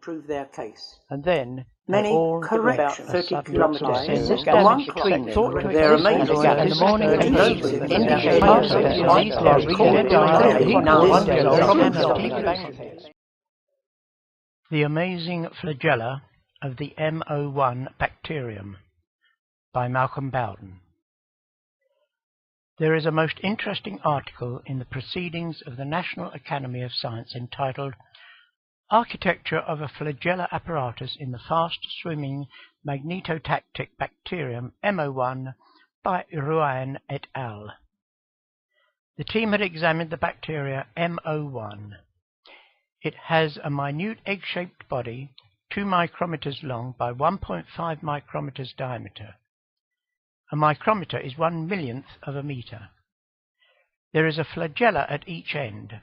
prove their case. And then Many all corrections, 30 kilometres, and and one claim their amazing in the morning The Amazing Flagella of the MO1 Bacterium by Malcolm Bowden. There is a most interesting article in the Proceedings of the National Academy of Science entitled Architecture of a Flagella Apparatus in the Fast-Swimming Magnetotactic Bacterium MO1 by Ruan et al. The team had examined the bacteria MO1. It has a minute egg-shaped body, 2 micrometers long by 1.5 micrometers diameter. A micrometer is 1/1,000,000th of a meter. There is a flagella at each end,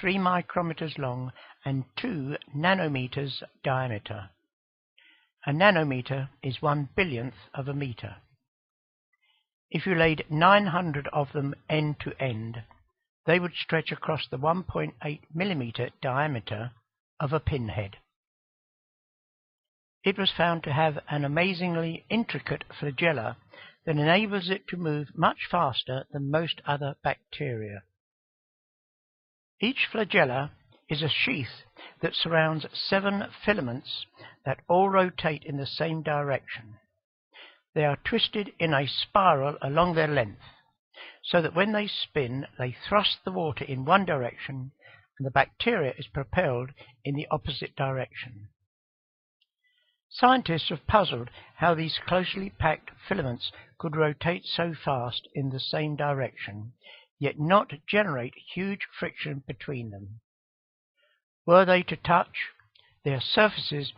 3 micrometers long and 2 nanometers diameter. A nanometer is 1/10000000th of a meter. If you laid 900 of them end to end, they would stretch across the 1.8 millimeter diameter of a pinhead. It was found to have an amazingly intricate flagella that enables it to move much faster than most other bacteria. Each flagella is a sheath that surrounds 7 filaments that all rotate in the same direction. They are twisted in a spiral along their length, so that when they spin, they thrust the water in one direction and the bacteria is propelled in the opposite direction. Scientists have puzzled how these closely packed filaments could rotate so fast in the same direction, yet not generate huge friction between them. Were they to touch, their surfaces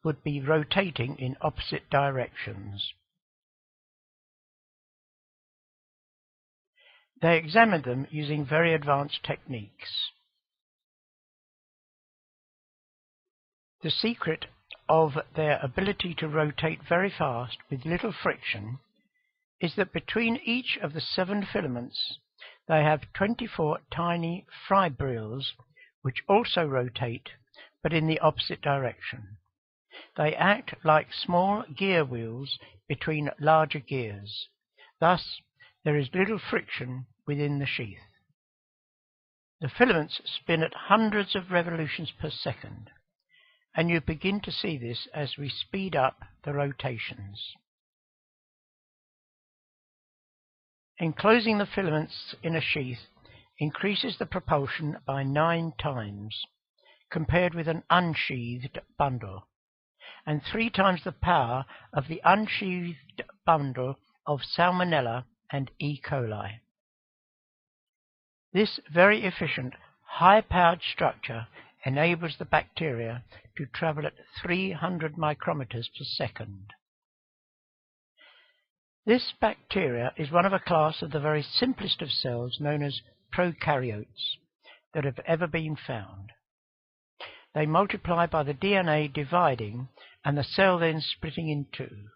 would be rotating in opposite directions. They examined them using very advanced techniques. The secret of their ability to rotate very fast with little friction is that between each of the 7 filaments they have 24 tiny fibrils which also rotate but in the opposite direction. They act like small gear wheels between larger gears. Thus there is little friction within the sheath. The filaments spin at hundreds of revolutions per second, and you begin to see this as we speed up the rotations. Enclosing the filaments in a sheath increases the propulsion by 9 times, compared with an unsheathed bundle, and 3 times the power of the unsheathed bundle of Salmonella and E. coli. This very efficient, high-powered structure enables the bacteria to travel at 300 micrometers per second. This bacteria is one of a class of the very simplest of cells known as prokaryotes that have ever been found. They multiply by the DNA dividing and the cell then splitting in 2.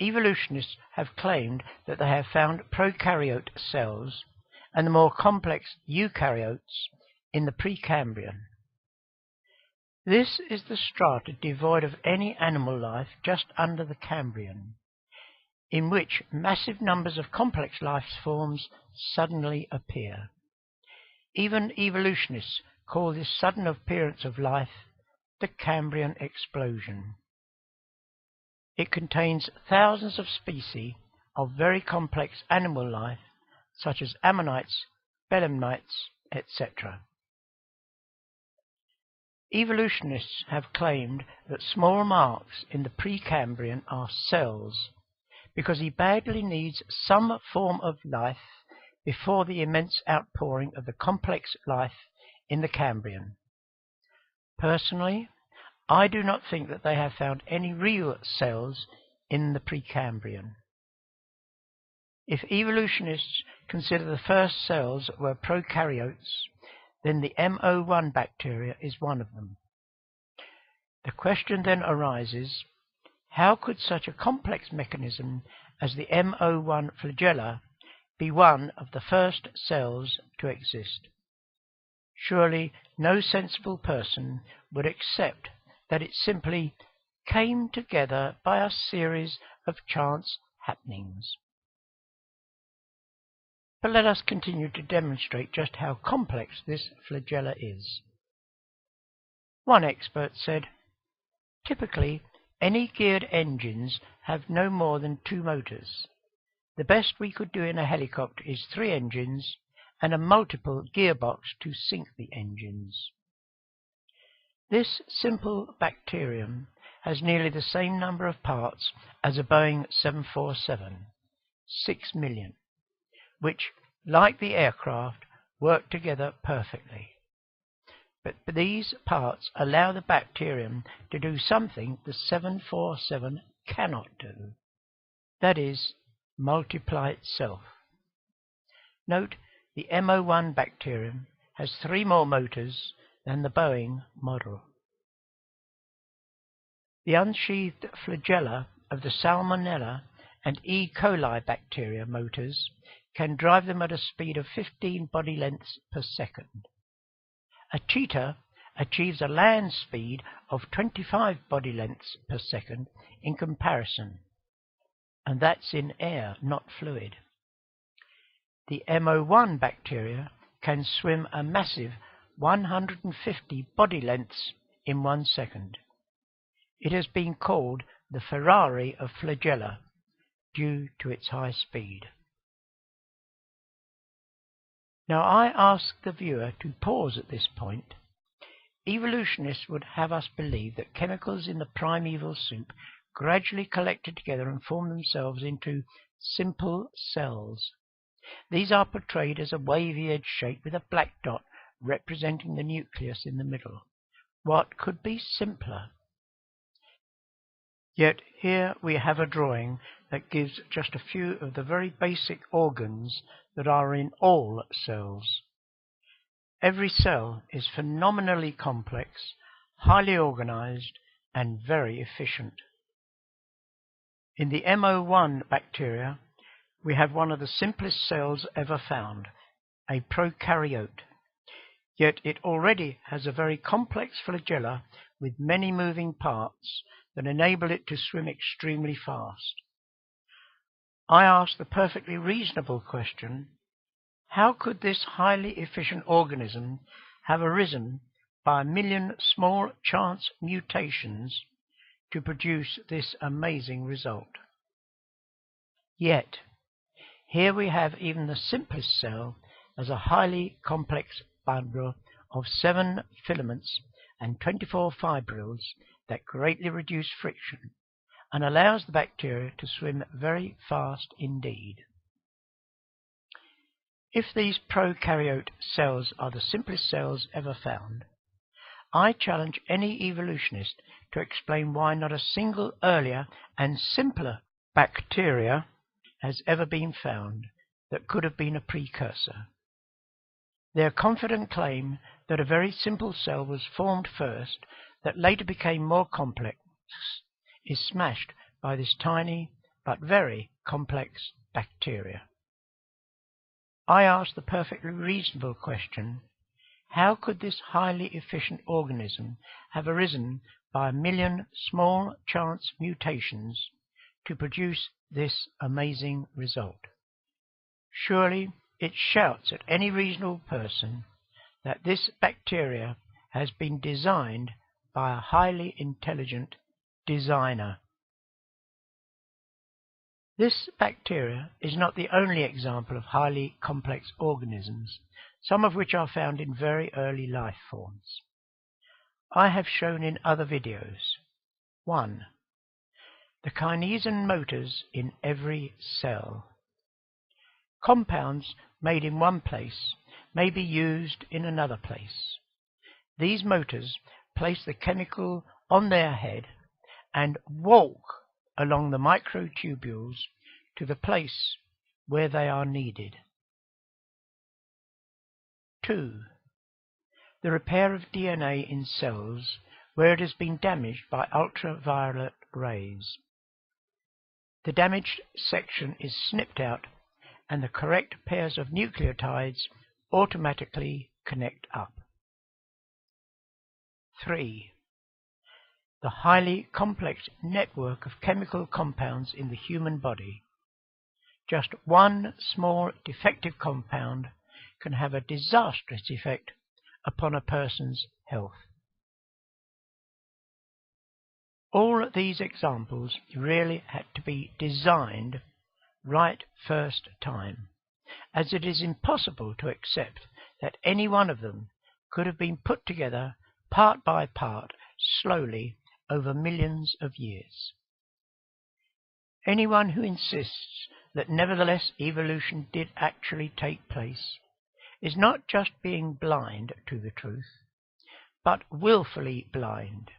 Evolutionists have claimed that they have found prokaryote cells and the more complex eukaryotes in the Precambrian. This is the strata devoid of any animal life just under the Cambrian, in which massive numbers of complex life forms suddenly appear. Even evolutionists call this sudden appearance of life the Cambrian explosion. It contains thousands of species of very complex animal life, such as ammonites, belemnites, etc. Evolutionists have claimed that small marks in the Precambrian are cells, because he badly needs some form of life before the immense outpouring of the complex life in the Cambrian. Personally, I do not think that they have found any real cells in the Precambrian. If evolutionists consider the first cells were prokaryotes, then the MO1 bacteria is one of them. The question then arises, how could such a complex mechanism as the MO1 flagella be one of the first cells to exist? Surely no sensible person would accept that it simply came together by a series of chance happenings. But let us continue to demonstrate just how complex this flagella is. One expert said, typically, any geared engines have no more than 2 motors. The best we could do in a helicopter is 3 engines and a multiple gearbox to sync the engines. This simple bacterium has nearly the same number of parts as a Boeing 747, 6 million, which, like the aircraft, work together perfectly. But these parts allow the bacterium to do something the 747 cannot do. That is, multiply itself. Note, the MO1 bacterium has 3 more motors than the Boeing model. The unsheathed flagella of the Salmonella and E. coli bacteria motors can drive them at a speed of 15 body lengths per second. A cheetah achieves a land speed of 25 body lengths per second in comparison, and that's in air, not fluid. The MO1 bacteria can swim a massive 150 body lengths in 1 second. It has been called the Ferrari of flagella due to its high speed. Now I ask the viewer to pause at this point. Evolutionists would have us believe that chemicals in the primeval soup gradually collected together and formed themselves into simple cells. These are portrayed as a wavy edge shape with a black dot representing the nucleus in the middle. What could be simpler? Yet here we have a drawing that gives just a few of the very basic organs that are in all cells. Every cell is phenomenally complex, highly organized, and very efficient. In the MO1 bacteria, we have one of the simplest cells ever found, a prokaryote. Yet it already has a very complex flagella with many moving parts that enable it to swim extremely fast. I ask the perfectly reasonable question, how could this highly efficient organism have arisen by 1 million small chance mutations to produce this amazing result? Yet, here we have even the simplest cell as a highly complex bundle of 7 filaments and 24 fibrils that greatly reduce friction and allows the bacteria to swim very fast indeed. If these prokaryote cells are the simplest cells ever found, I challenge any evolutionist to explain why not a single earlier and simpler bacteria has ever been found that could have been a precursor. Their confident claim that a very simple cell was formed first that later became more complex is smashed by this tiny but very complex bacteria. I ask the perfectly reasonable question, how could this highly efficient organism have arisen by 1 million small chance mutations to produce this amazing result? Surely it shouts at any reasonable person that this bacteria has been designed by a highly intelligent designer. This bacteria is not the only example of highly complex organisms, some of which are found in very early life forms. I have shown in other videos. 1. The kinesin motors in every cell. Compounds made in one place may be used in another place. These motors place the chemical on their head and walk along the microtubules to the place where they are needed. 2. The repair of DNA in cells where it has been damaged by ultraviolet rays. The damaged section is snipped out and the correct pairs of nucleotides automatically connect up. 3. The highly complex network of chemical compounds in the human body. Just one small defective compound can have a disastrous effect upon a person's health. All these examples really had to be designed right first time, as it is impossible to accept that any one of them could have been put together part by part slowly over millions of years. Anyone who insists that nevertheless evolution did actually take place is not just being blind to the truth, but willfully blind.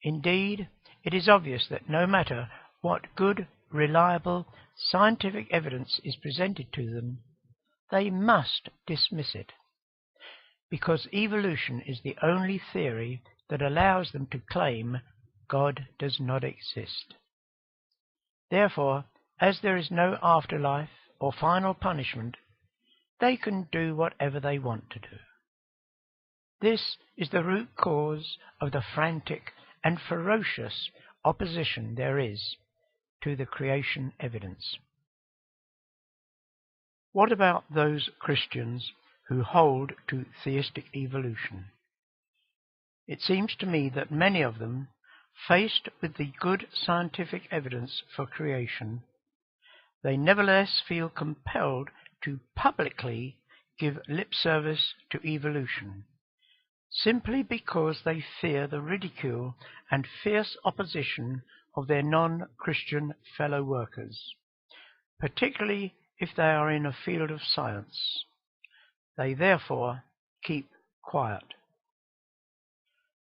Indeed, it is obvious that no matter what good, reliable, scientific evidence is presented to them, they must dismiss it, because evolution is the only theory that allows them to claim God does not exist. Therefore, as there is no afterlife or final punishment, they can do whatever they want to do. This is the root cause of the frantic and ferocious opposition there is to the creation evidence. What about those Christians who hold to theistic evolution? It seems to me that many of them, faced with the good scientific evidence for creation, they nevertheless feel compelled to publicly give lip service to evolution, simply because they fear the ridicule and fierce opposition of their non-Christian fellow workers, particularly if they are in a field of science. They therefore keep quiet.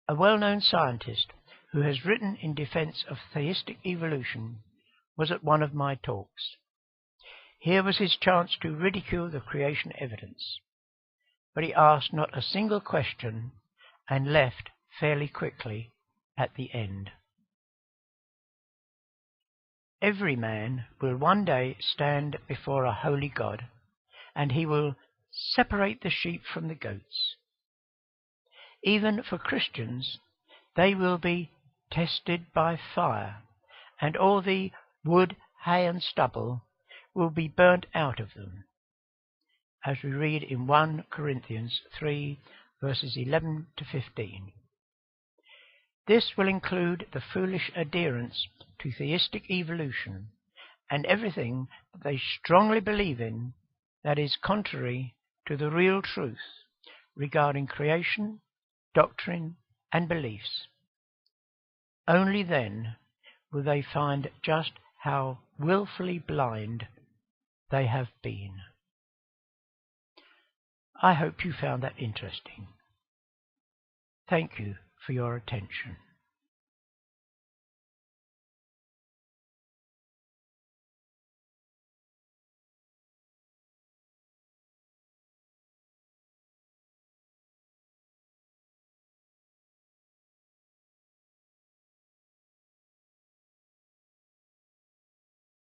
A well-known scientist who has written in defense of theistic evolution was at one of my talks. Here was his chance to ridicule the creation evidence, but he asked not a single question and left fairly quickly at the end. Every man will one day stand before a holy God, and he will separate the sheep from the goats. Even for Christians, they will be tested by fire, and all the wood, hay, and stubble will be burnt out of them, as we read in 1 Corinthians 3, verses 11 to 15. This will include the foolish adherence to theistic evolution and everything that they strongly believe in that is contrary to the real truth regarding creation, doctrine, and beliefs. Only then will they find just how willfully blind they have been. I hope you found that interesting. Thank you for your attention.